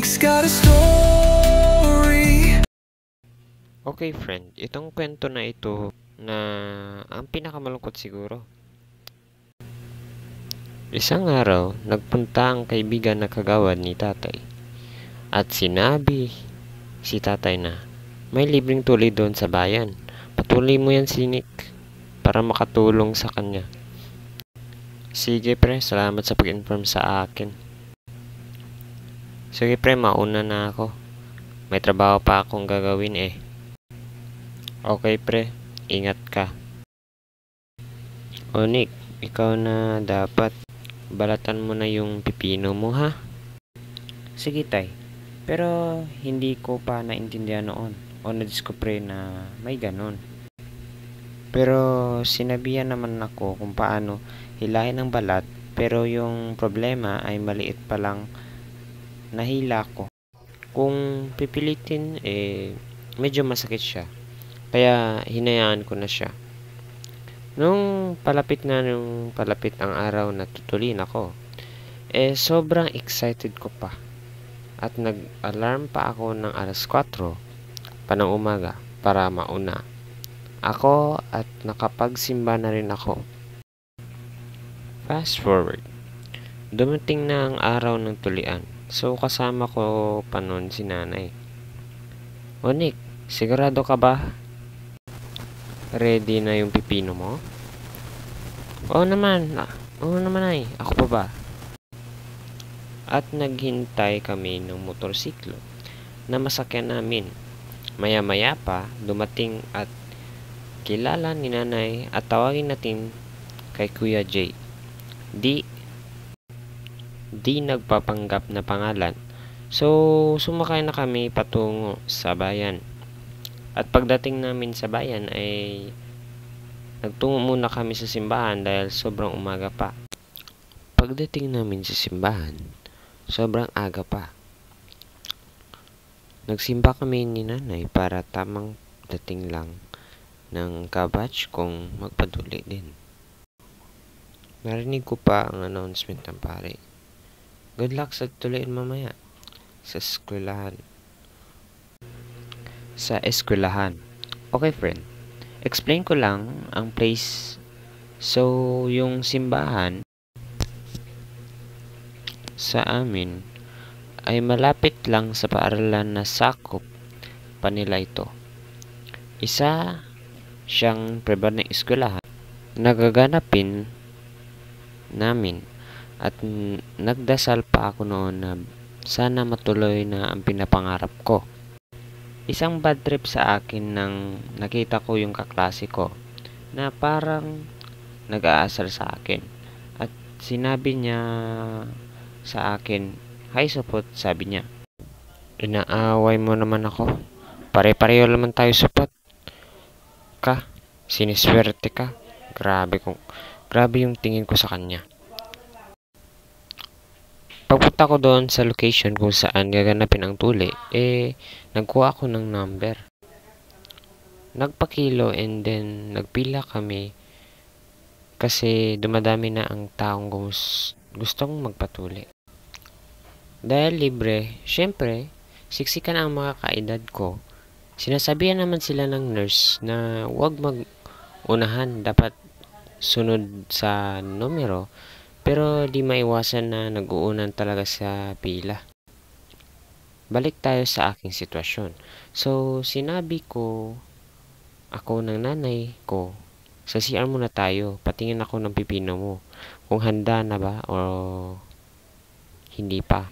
week's got a story. Okay friend, itong kwento na ito na ang pinakamalungkot siguro. Isang araw, nagpunta ang kaibigan na kagawad ni tatay at sinabi si tatay na may libreng tuli doon sa bayan. Patuloy mo yan si Nick para makatulong sa kanya. Sige pre, salamat sa pag-inform sa akin. Sige pre, mauna na ako. May trabaho pa akong gagawin eh. Okay pre, ingat ka. O Nick, ikaw na dapat. Balatan mo na yung pipino mo ha. Sige tay, pero hindi ko pa naintindihan noon o na-discover na may ganon. Pero sinabihan naman ako kung paano hilahin ang balat, pero yung problema ay maliit pa lang nahila ko. Kung pipilitin medyo masakit siya. Kaya hinayaan ko na siya. Nung palapit ang araw na tutulin ako, sobrang excited ko pa. At nag-alarm pa ako ng alas 4 pa ng umaga para mauna ako at nakapagsimba na rin ako. Fast forward. Dumating na ang araw ng tulian. So kasama ko pa noon si nanay. O Nick, sigurado ka ba? Ready na yung pipino mo? Oo naman ay. Ako pa ba? At naghintay kami ng motorsiklo na masakyan namin. Maya-maya pa dumating at kilala ni nanay at tawagin natin kay Kuya Jay. Di nagpapanggap na pangalan. So sumakay na kami patungo sa bayan. At pagdating namin sa bayan ay nagtungo muna kami sa simbahan dahil sobrang umaga pa. Pagdating namin sa simbahan, sobrang aga pa. Nagsimba kami ni nanay para tamang dating lang ng kabatch kong magpaduli din. Narinig ko pa ang announcement ng pare. Good luck sa tuliin mamaya sa eskwelahan. Okay friend, explain ko lang ang place. So, yung simbahan sa amin ay malapit lang sa paaralan na sakop pa nila ito. Isa siyang private na eskwelahan nagaganapin namin at nagdasal pa ako noon na sana matuloy na ang pinapangarap ko. Isang bad trip sa akin nang nakita ko yung kaklase ko na parang nag-aasar sa akin at sinabi niya sa akin, "Hi supot," sabi niya. Inaaway mo naman ako. Pare-pareho naman tayo supot. Ka, siniswerte ka. Grabe yung tingin ko sa kanya. Pagpunta ko doon sa location kung saan gaganapin ang tuli, nagkuha ako ng number. Nagpakilo and then nagpila kami kasi dumadami na ang taong gustong magpatuli. Dahil libre, syempre, siksikan ang mga kaedad ko. Sinasabihan naman sila ng nurse na huwag mag-unahan, dapat sunod sa numero. Pero di maiwasan na nag-uunan talaga sa pila. Balik tayo sa aking sitwasyon. So, sinabi ko, ako ng nanay ko, sa CR muna tayo, patingin ako ng pipino mo. Kung handa na ba o hindi pa.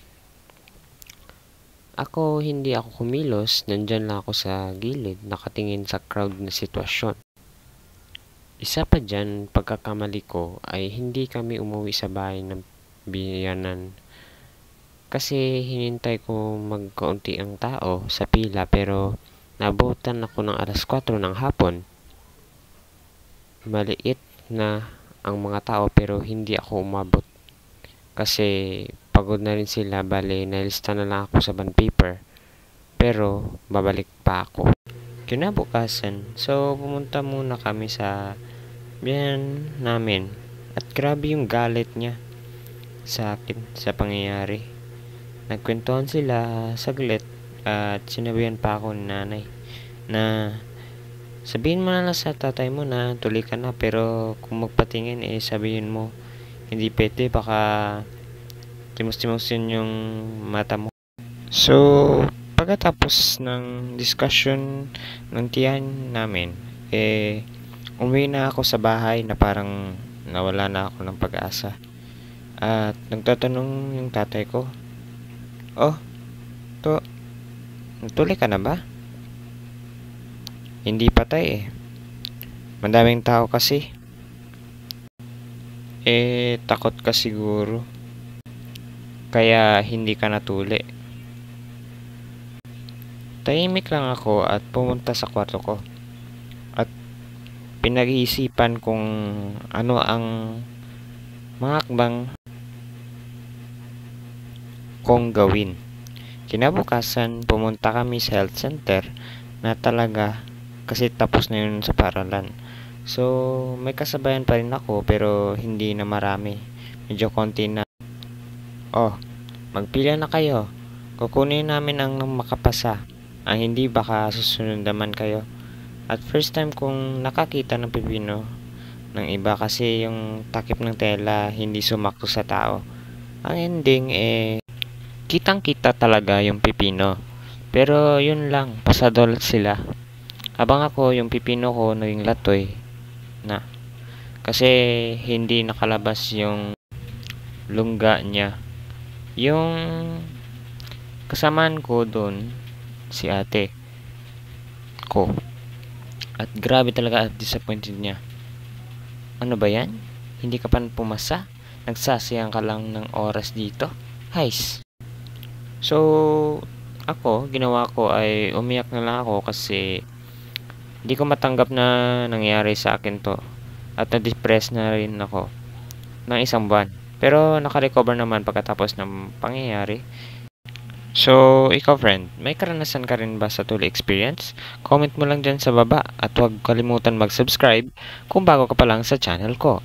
Hindi ako kumilos, nandyan lang ako sa gilid, nakatingin sa crowd na sitwasyon. Isa pa dyan, pagkakamali ko ay hindi kami umuwi sa bahay ng biyanan. Kasi hinintay ko magkaunti ang tao sa pila pero nabutan ako ng alas 4 ng hapon. Maliit na ang mga tao pero hindi ako umabot. Kasi pagod na rin sila, bale nalista na lang ako sa bond paper. Pero babalik pa ako. Kinabukasan, so pumunta muna kami sa biyan namin at grabe yung galit niya sa akin sa pangyayari. Nagkwentuhan sila saglit at sinabihan pa ako ni nanay na sabihin mo na lang sa tatay mo na tuloy ka na, pero kung magpatingin sabihin mo hindi pwede, baka timos-timos yun yung mata mo. So, pagkatapos ng discussion ng tiyan namin, umuwi na ako sa bahay na parang nawala na ako ng pag-asa. At nagtatanong yung tatay ko, "Oh, natuloy ka na ba?" "Hindi pa tay Madaming tao kasi." Takot ka siguro. Kaya hindi ka natuli. Tahimik lang ako at pumunta sa kwarto ko. At pinag-iisipan kung ano ang mga hakbang kong gawin. Kinabukasan, pumunta kami sa health center na talaga kasi tapos na yun sa paralan. So, may kasabayan pa rin ako pero hindi na marami. Medyo konti na. "Oh, magpila na kayo. Kukunin namin ang makapasa. Ang hindi baka susunod naman kayo." At first time kong nakakita ng pipino ng iba kasi yung takip ng tela hindi sumakto sa tao. Ang ending kitang-kita talaga yung pipino. Pero yun lang, pasadol sila. Habang ako, yung pipino ko naging latoy na. Kasi hindi nakalabas yung lungga niya. Yung kasamaan ko doon, si ate ko. At grabe talaga at disappointed niya. "Ano ba yan? Hindi ka pa pumasa? Nagsasayang ka lang ng oras dito? Hays." So, ako, ginawa ko ay umiyak na lang ako kasi hindi ko matanggap na nangyari sa akin to. At na-depress na rin ako ng isang buwan. Pero naka-recover naman pagkatapos ng pangyayari. So, ikaw friend, may karanasan ka rin ba sa Tuli experience? Comment mo lang dyan sa baba at huwag kalimutan mag-subscribe kung bago ka pa lang sa channel ko.